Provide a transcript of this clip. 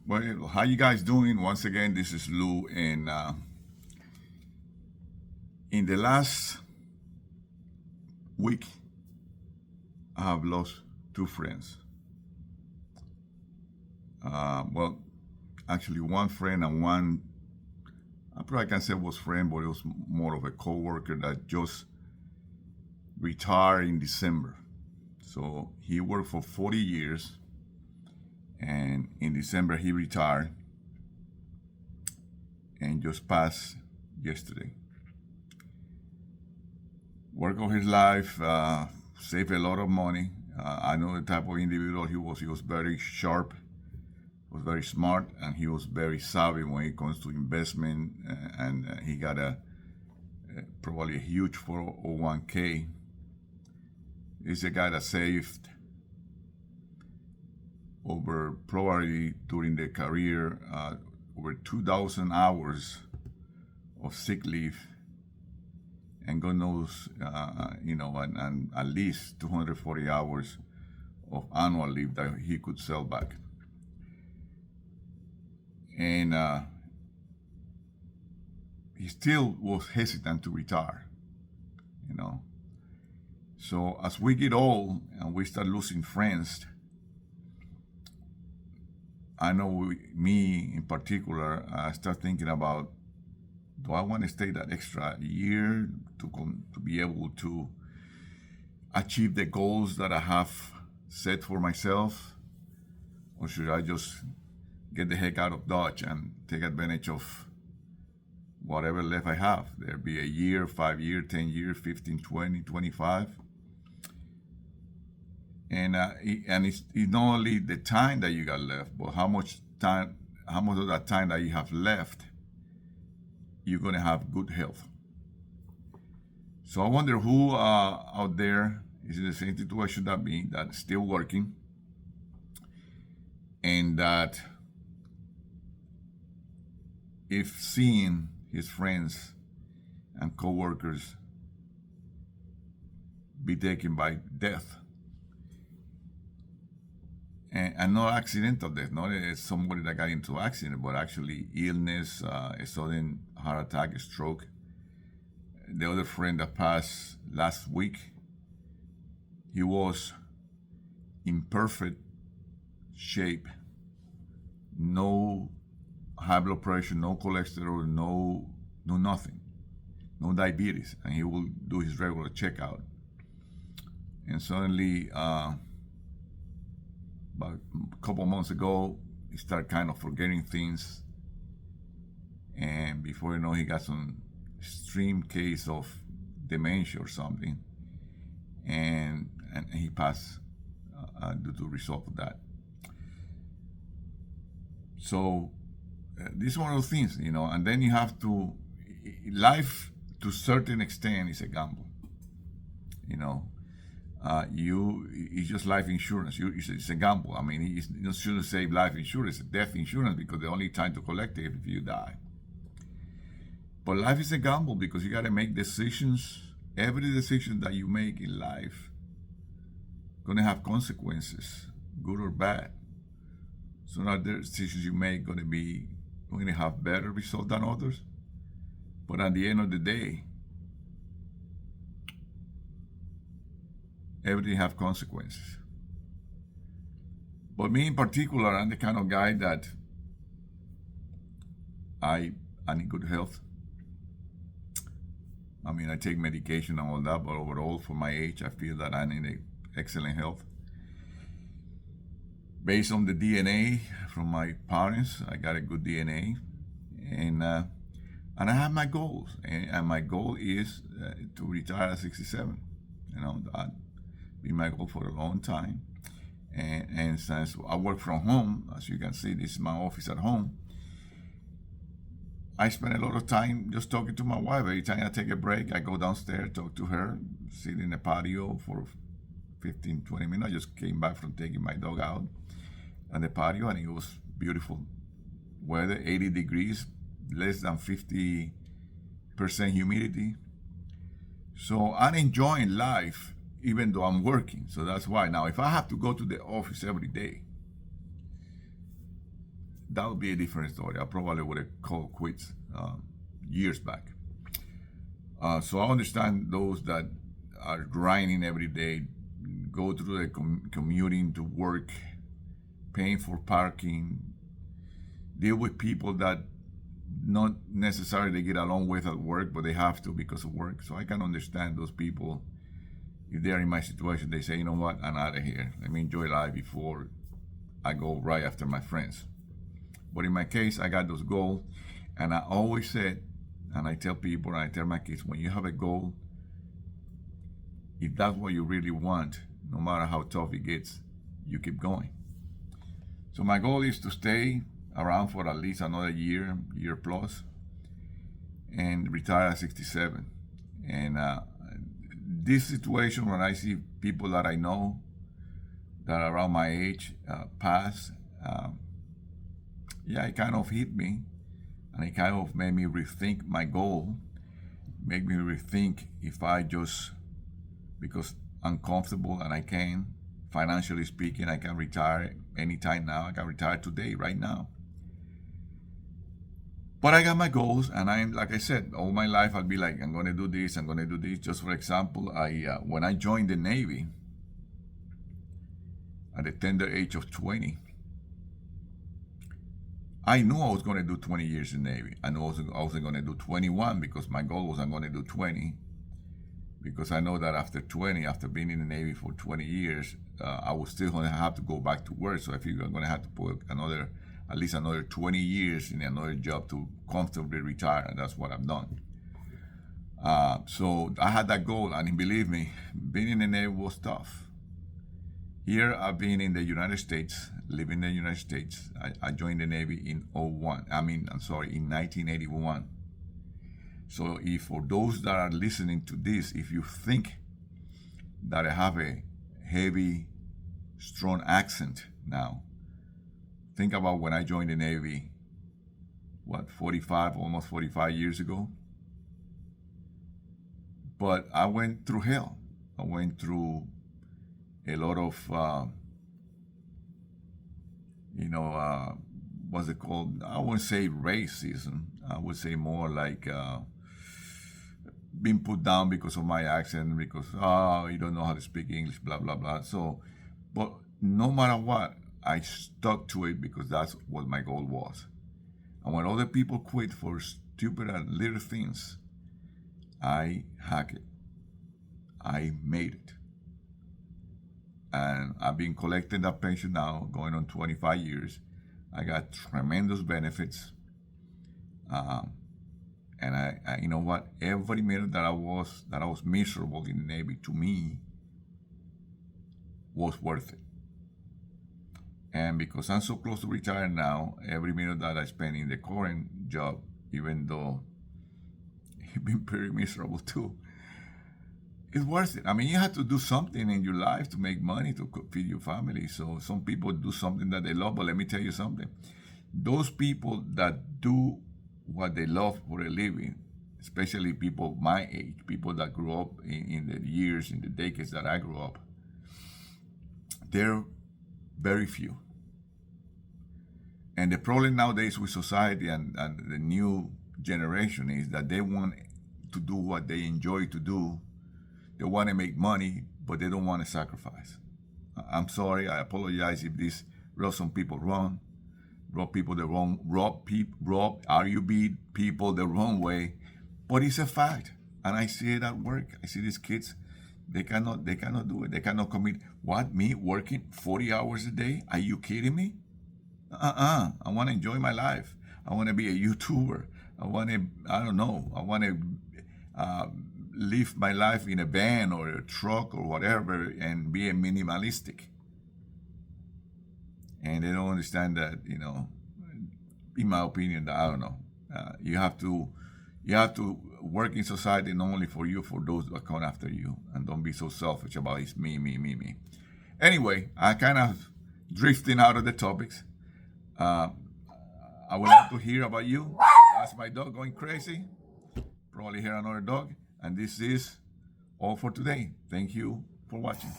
Well, how you guys doing? Once again, this is Lou, and in the last week, I have lost two friends. Well, actually, one friend and one I probably can say was friend, but it was more of a coworker that just retired in December. So he worked for 40 years, and in December he retired and just passed yesterday. Work of his life, saved a lot of money. I know the type of individual he was. He was very sharp, was very smart, and he was very savvy when it comes to investment. And he got probably a huge 401k. He's a guy that saved over probably during their career over 2,000 hours of sick leave, and God knows, and at least 240 hours of annual leave that he could sell back. And he still was hesitant to retire, you know. So as we get old and we start losing friends, I know me in particular, I start thinking about, do I want to stay that extra year to be able to achieve the goals that I have set for myself? Or should I just get the heck out of Dodge and take advantage of whatever left I have? There be a year, 5 year, 10 years, 15, 20, 25. And it's not only the time that you got left, but how much of that time that you have left, you're going to have good health. So I wonder who out there is in the same situation that me, that's still working, and that if seeing his friends and coworkers be taken by death, and not accidental death, not somebody that got into an accident, but actually illness, a sudden heart attack, a stroke. The other friend that passed last week, he was in perfect shape, no high blood pressure, no cholesterol, no nothing, no diabetes, and he will do his regular checkout. And suddenly, about a couple months ago, he started kind of forgetting things, and before you know, he got some extreme case of dementia or something, and he passed due to the result of that. So this is one of those things, and then you have to, life to a certain extent is a gamble, it's just life insurance. It's a gamble. I mean, you shouldn't say life insurance, it's death insurance, because the only time to collect it if you die. But life is a gamble because you got to make decisions. Every decision that you make in life gonna have consequences, good or bad. Some of the decisions you make going to have better results than others. But at the end of the day, everything have consequences. But me in particular, I'm the kind of guy that I need good health. I mean, I take medication and all that, but overall, for my age, I feel that I need excellent health. Based on the DNA from my parents, I got a good DNA, and I have my goals, and my goal is to retire at 67. That be my goal for a long time. And since I work from home, as you can see, this is my office at home, I spend a lot of time just talking to my wife. Every time I take a break, I go downstairs, talk to her, sit in the patio for 15, 20 minutes. I just came back from taking my dog out on the patio, and it was beautiful weather, 80 degrees, less than 50% humidity. So I'm enjoying life even though I'm working. So that's why now if I have to go to the office every day, that would be a different story. I probably would have called quits years back. So I understand those that are grinding every day, go through the commuting to work, paying for parking, deal with people that not necessarily they get along with at work, but they have to because of work. So I can understand those people. If they're in my situation, they say, you know what, I'm out of here. Let me enjoy life before I go right after my friends. But in my case, I got those goals. And I always said, and I tell people, and I tell my kids, when you have a goal, if that's what you really want, no matter how tough it gets, you keep going. So my goal is to stay around for at least another year plus, and retire at 67. And this situation, when I see people that I know that are around my age pass, it kind of hit me, and it kind of made me rethink my goal, make me rethink if I just, because I'm comfortable and I can, financially speaking, I can retire anytime now. I can retire today, right now. But I got my goals, and I'm, like I said, all my life I'll be like, I'm going to do this, I'm going to do this. Just for example, when I joined the Navy at the tender age of 20, I knew I was going to do 20 years in the Navy. I knew I was going to do 21 because my goal was I'm going to do 20. Because I know that after 20, after being in the Navy for 20 years, I was still going to have to go back to work. So I figured I'm going to have to put at least another 20 years in another job to comfortably retire, and that's what I've done. So I had that goal, and believe me, being in the Navy was tough. Here I've been in the United States, living in the United States. I joined the Navy in 1981. So if for those that are listening to this, if you think that I have a heavy, strong accent now, think about when I joined the Navy, almost 45 years ago. But I went through hell. I went through a lot of, what's it called? I wouldn't say racism. I would say more like being put down because of my accent, because, you don't know how to speak English, blah, blah, blah. So, but no matter what, I stuck to it because that's what my goal was. And when other people quit for stupid and little things, I hack it. I made it. And I've been collecting that pension now, going on 25 years. I got tremendous benefits. And I you know what? Every minute that I was miserable in the Navy, to me, was worth it. And because I'm so close to retiring now, every minute that I spend in the current job, even though it's been pretty miserable too, it's worth it. I mean, you have to do something in your life to make money to feed your family. So some people do something that they love, but let me tell you something. Those people that do what they love for a living, especially people my age, people that grew up in the decades that I grew up, they're very few. And the problem nowadays with society and the new generation is that they want to do what they enjoy to do. They want to make money, but they don't want to sacrifice. I'm sorry, I apologize if this rubs some people wrong, rub people the wrong way, but it's a fact. And I see it at work. I see these kids, they cannot do it. They cannot commit. What, me working 40 hours a day? Are you kidding me? I want to enjoy my life. I want to be a YouTuber. I want to live my life in a van or a truck or whatever and be a minimalistic. And they don't understand that, in my opinion, I don't know. You have to work in society not only for you, for those that come after you. And don't be so selfish about it's me. Anyway, I kind of drifting out of the topics. I would like to hear about you. That's my dog going crazy. Probably hear another dog. And this is all for today. Thank you for watching.